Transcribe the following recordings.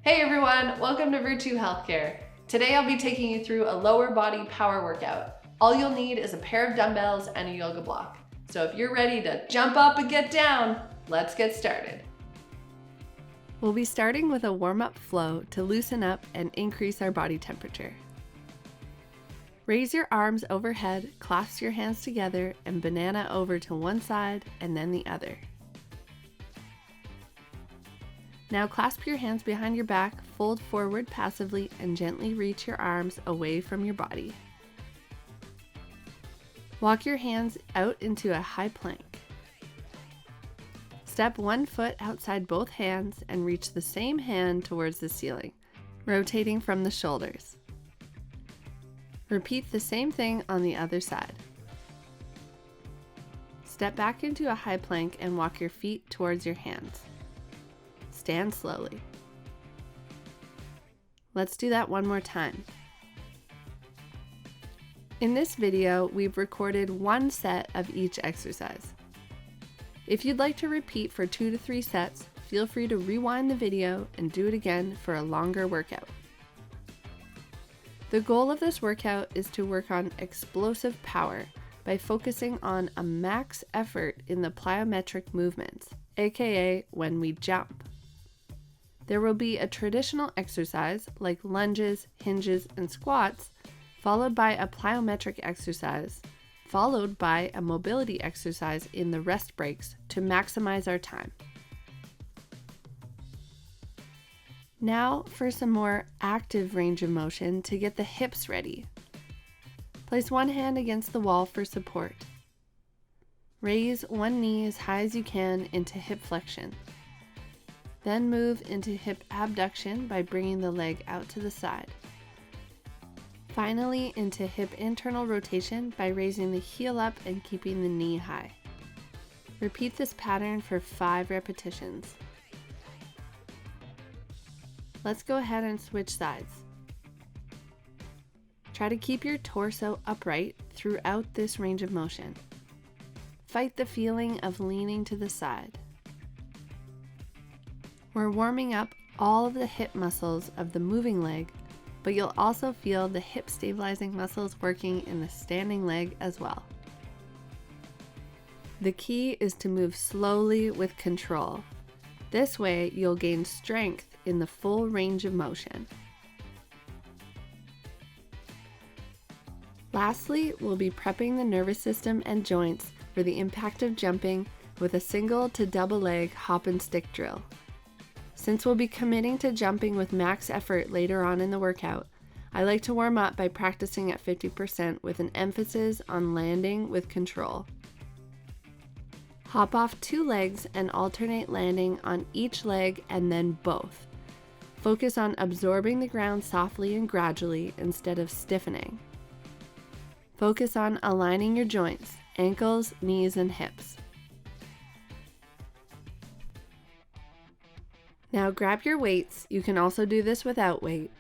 Hey everyone, welcome to Virtue Healthcare. Today I'll be taking you through a lower body power workout. All you'll need is a pair of dumbbells and a yoga block. So if you're ready to jump up and get down, let's get started. We'll be starting with a warm-up flow to loosen up and increase our body temperature. Raise your arms overhead, clasp your hands together, and banana over to one side and then the other. Now clasp your hands behind your back, fold forward passively, and gently reach your arms away from your body. Walk your hands out into a high plank. Step one foot outside both hands and reach the same hand towards the ceiling, rotating from the shoulders. Repeat the same thing on the other side. Step back into a high plank and walk your feet towards your hands. Stand slowly. Let's do that one more time. In this video, we've recorded one set of each exercise. If you'd like to repeat for 2 to 3 sets, feel free to rewind the video and do it again for a longer workout. The goal of this workout is to work on explosive power by focusing on a max effort in the plyometric movements, aka when we jump. There will be a traditional exercise like lunges, hinges, and squats, followed by a plyometric exercise, followed by a mobility exercise in the rest breaks to maximize our time. Now for some more active range of motion to get the hips ready. Place one hand against the wall for support. Raise one knee as high as you can into hip flexion. Then move into hip abduction by bringing the leg out to the side. Finally, into hip internal rotation by raising the heel up and keeping the knee high. Repeat this pattern for 5 repetitions. Let's go ahead and switch sides. Try to keep your torso upright throughout this range of motion. Fight the feeling of leaning to the side. We're warming up all of the hip muscles of the moving leg, but you'll also feel the hip stabilizing muscles working in the standing leg as well. The key is to move slowly with control. This way, you'll gain strength in the full range of motion. Lastly, we'll be prepping the nervous system and joints for the impact of jumping with a single to double leg hop and stick drill. Since we'll be committing to jumping with max effort later on in the workout, I like to warm up by practicing at 50% with an emphasis on landing with control. Hop off 2 legs and alternate landing on each leg and then both. Focus on absorbing the ground softly and gradually instead of stiffening. Focus on aligning your joints, ankles, knees, and hips. Now grab your weights. You can also do this without weight.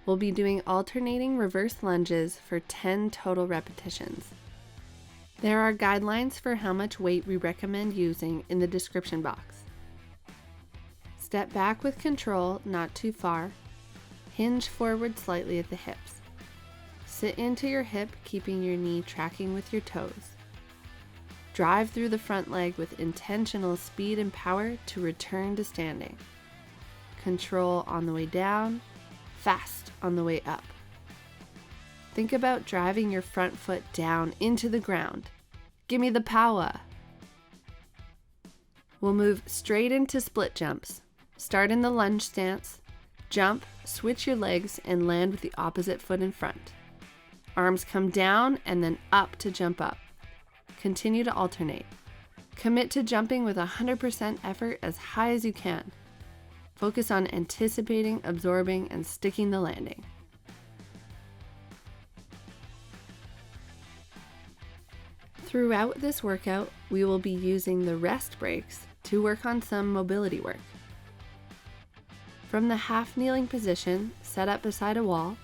We'll be doing alternating reverse lunges for 10 total repetitions. There are guidelines for how much weight we recommend using in the description box. Step back with control, not too far. Hinge forward slightly at the hips. Sit into your hip, keeping your knee tracking with your toes. Drive through the front leg with intentional speed and power to return to standing. Control on the way down, fast on the way up. Think about driving your front foot down into the ground. Give me the power. We'll move straight into split jumps. Start in the lunge stance, jump, switch your legs, and land with the opposite foot in front. Arms come down and then up to jump up. Continue to alternate. Commit to jumping with 100% effort as high as you can. Focus on anticipating, absorbing, and sticking the landing. Throughout this workout, we will be using the rest breaks to work on some mobility work. From the half kneeling position, set up beside a wall,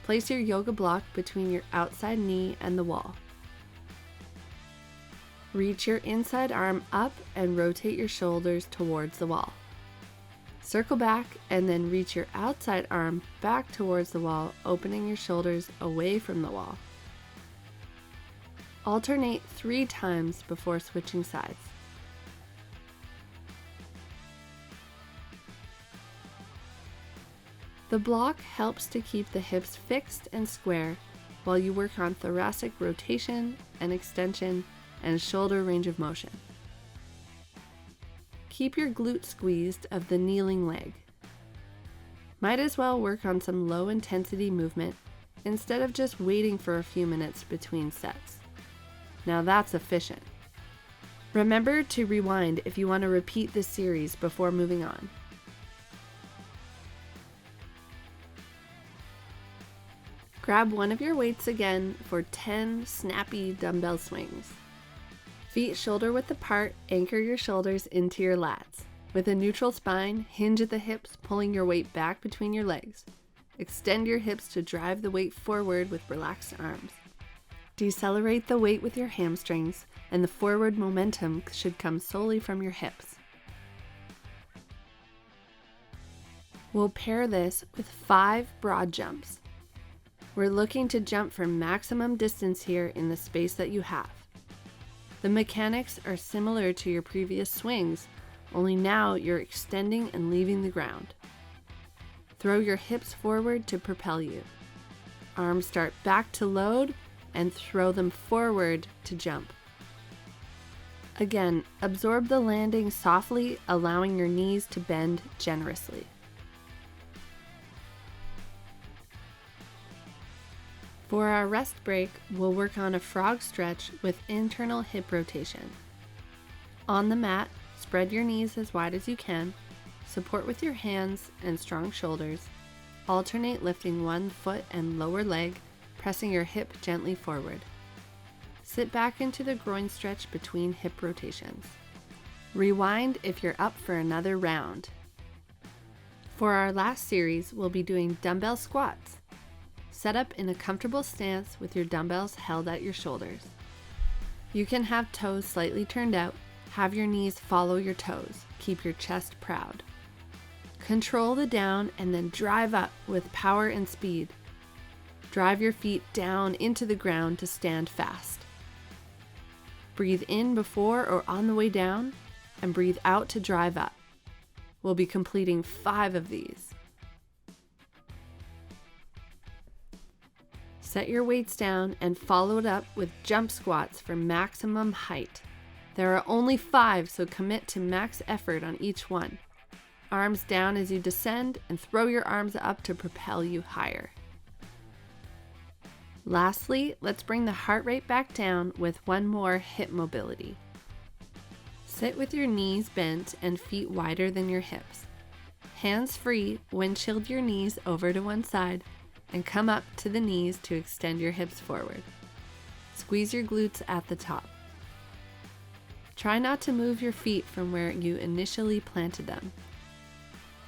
place your yoga block between your outside knee and the wall. Reach your inside arm up and rotate your shoulders towards the wall. Circle back and then reach your outside arm back towards the wall, opening your shoulders away from the wall. Alternate 3 times before switching sides. The block helps to keep the hips fixed and square while you work on thoracic rotation and extension and shoulder range of motion. Keep your glute squeezed of the kneeling leg. Might as well work on some low intensity movement instead of just waiting for a few minutes between sets. Now that's efficient. Remember to rewind if you want to repeat this series before moving on. Grab one of your weights again for 10 snappy dumbbell swings. Feet shoulder width apart, anchor your shoulders into your lats. With a neutral spine, hinge at the hips, pulling your weight back between your legs. Extend your hips to drive the weight forward with relaxed arms. Decelerate the weight with your hamstrings, and the forward momentum should come solely from your hips. We'll pair this with 5 broad jumps. We're looking to jump for maximum distance here in the space that you have. The mechanics are similar to your previous swings, only now you're extending and leaving the ground. Throw your hips forward to propel you. Arms start back to load and throw them forward to jump. Again, absorb the landing softly, allowing your knees to bend generously. For our rest break, we'll work on a frog stretch with internal hip rotation. On the mat, spread your knees as wide as you can, support with your hands and strong shoulders, alternate lifting one foot and lower leg, pressing your hip gently forward. Sit back into the groin stretch between hip rotations. Rewind if you're up for another round. For our last series, we'll be doing dumbbell squats. Set up in a comfortable stance with your dumbbells held at your shoulders. You can have toes slightly turned out. Have your knees follow your toes. Keep your chest proud. Control the down and then drive up with power and speed. Drive your feet down into the ground to stand fast. Breathe in before or on the way down, and breathe out to drive up. We'll be completing 5 of these. Set your weights down and follow it up with jump squats for maximum height. There are only 5, so commit to max effort on each one. Arms down as you descend and throw your arms up to propel you higher. Lastly, let's bring the heart rate back down with one more hip mobility. Sit with your knees bent and feet wider than your hips. Hands free, windshield your knees over to one side and come up to the knees to extend your hips forward. Squeeze your glutes at the top. Try not to move your feet from where you initially planted them.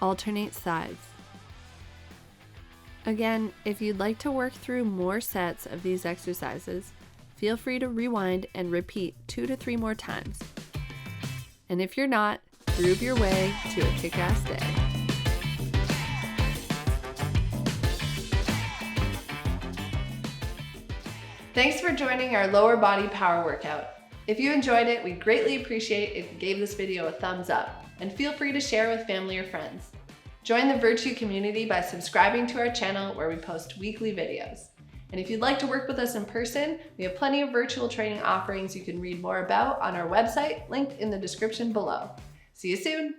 Alternate sides. Again, if you'd like to work through more sets of these exercises, feel free to rewind and repeat 2 to 3 more times. And if you're not, groove your way to a kick-ass day. Thanks for joining our lower body power workout. If you enjoyed it, we'd greatly appreciate if you gave this video a thumbs up, and feel free to share with family or friends. Join the Virtue community by subscribing to our channel where we post weekly videos. And if you'd like to work with us in person, we have plenty of virtual training offerings you can read more about on our website, linked in the description below. See you soon.